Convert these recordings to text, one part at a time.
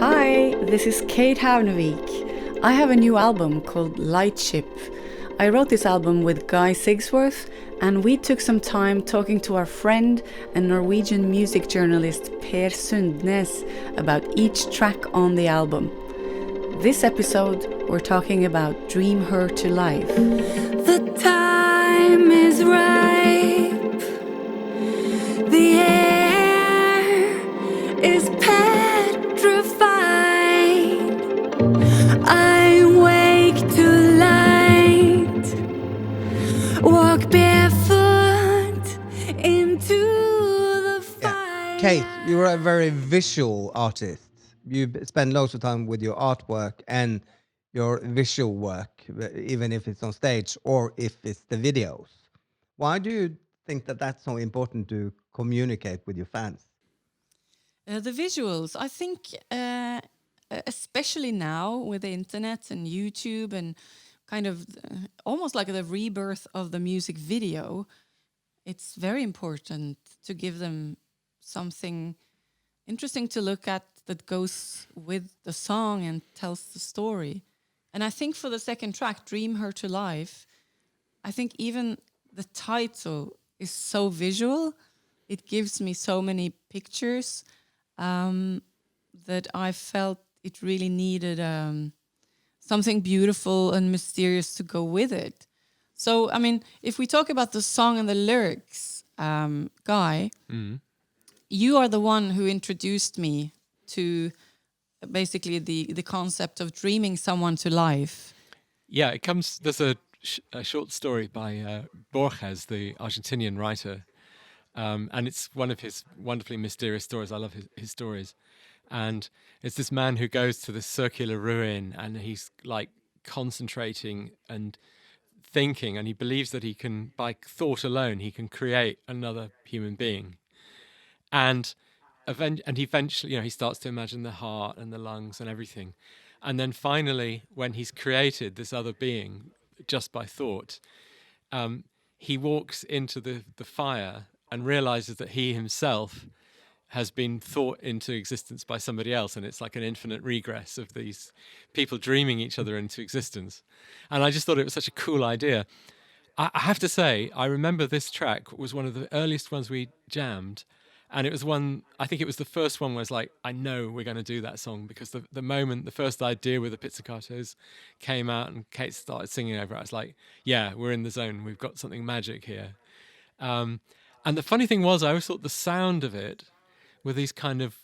Hi, this is Kate Havnevik. I have a new album called Lightship. I wrote this album with Guy Sigsworth, and we took some time talking to our friend and Norwegian music journalist Per Sundnes about each track on the album. This episode, we're talking about Dream Her to Life. The time is ripe. The air is petrified. I wake to light. Walk barefoot into the fire. Kate, you're a very visual artist. You spend loads of time with your artwork and your visual work, even if it's on stage or if it's the videos. Why do you think that that's so important to communicate with your fans? The visuals, I think, especially now with the internet and YouTube and kind of almost like the rebirth of the music video, it's very important to give them something interesting to look at that goes with the song and tells the story. And I think for the second track, Dream Her to Life, I think even the title is so visual. It gives me so many pictures that I felt it really needed something beautiful and mysterious to go with it. So, I mean, if we talk about the song and the lyrics, Guy, you are the one who introduced me to basically the concept of dreaming someone to life. Yeah, it comes. There's a short story by Borges, the Argentinian writer, and it's one of his wonderfully mysterious stories. I love his stories, and it's this man who goes to this circular ruin, and he's like concentrating and thinking, and he believes that he can, by thought alone, he can create another human being, and eventually, he starts to imagine the heart and the lungs and everything. And then finally, when he's created this other being just by thought, he walks into the fire and realizes that he himself has been thought into existence by somebody else. And it's like an infinite regress of these people dreaming each other into existence. And I just thought it was such a cool idea. I have to say, I remember this track was one of the earliest ones we jammed. And it was I think it was the first one where it's like, I know we're going to do that song, because the first idea with the pizzicatos came out and Kate started singing over it. I was like, yeah, we're in the zone. We've got something magic here. And the funny thing was, I always thought the sound of it with these kind of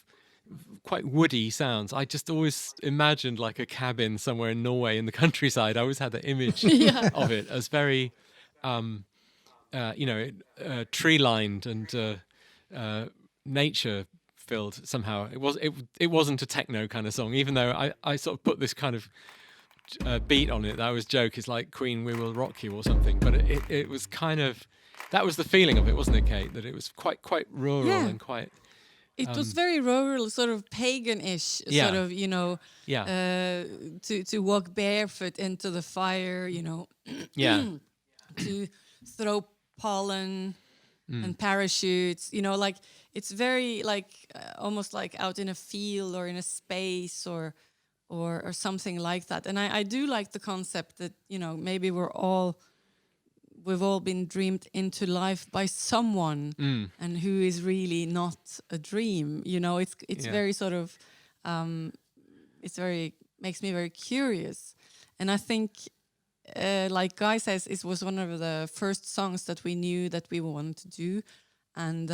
quite woody sounds, I just always imagined like a cabin somewhere in Norway in the countryside. I always had the image of it as very, tree-lined and nature filled somehow. It wasn't a techno kind of song, even though I sort of put this kind of beat on it that I always joke is like Queen We Will Rock You or something, but it was kind of, that was the feeling of it, wasn't it, Kate? That it was quite rural and quite it was very rural, sort of pagan-ish, sort of, to walk barefoot into the fire, to throw pollen and parachutes, like it's very like almost like out in a field or in a space or something like that. And I do like the concept that, maybe we've all been dreamed into life by someone and who is really not a dream. It's very sort of makes me very curious. And I think like Guy says, it was one of the first songs that we knew that we wanted to do, and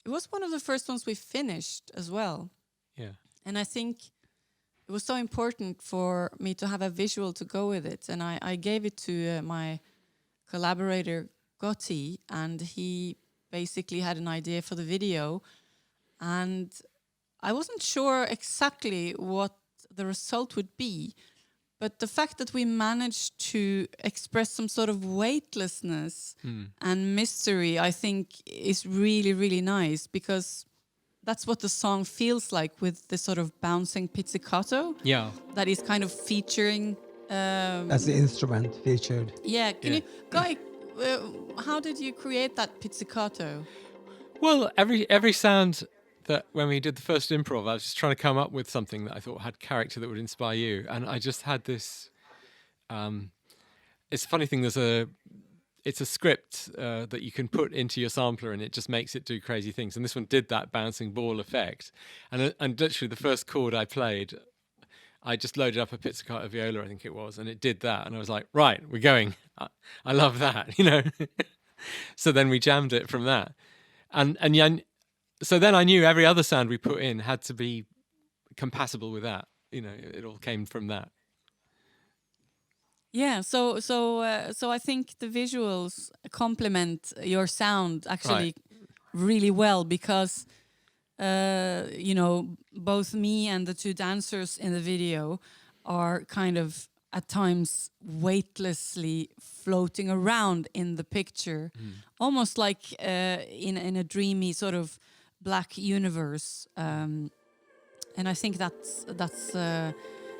it was one of the first ones we finished as well. Yeah. And I think it was so important for me to have a visual to go with it, and I gave it to my collaborator Gotti, and he basically had an idea for the video, and I wasn't sure exactly what the result would be. But the fact that we managed to express some sort of weightlessness and mystery, I think, is really, really nice, because that's what the song feels like with this sort of bouncing pizzicato. Yeah. That is kind of featuring... That's the instrument featured. Yeah. Guy, how did you create that pizzicato? Well, every sound that when we did the first improv, I was just trying to come up with something that I thought had character that would inspire you, and I just had this. It's a funny thing. It's a script that you can put into your sampler, and it just makes it do crazy things. And this one did that bouncing ball effect, and literally the first chord I played, I just loaded up a pizzicato viola, I think it was, and it did that, and I was like, right, we're going. I love that, you know. So then we jammed it from that, and yeah. So then I knew every other sound we put in had to be compatible with that. You know, it all came from that. Yeah, so I think the visuals complement your sound actually really well, because you know, both me and the two dancers in the video are kind of at times weightlessly floating around in the picture, almost like in a dreamy sort of black universe, and I think that's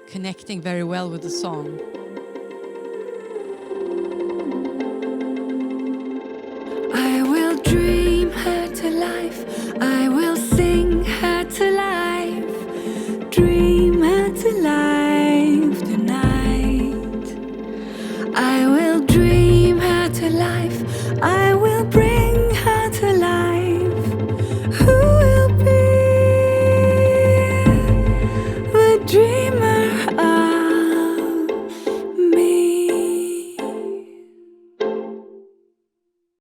connecting very well with the song.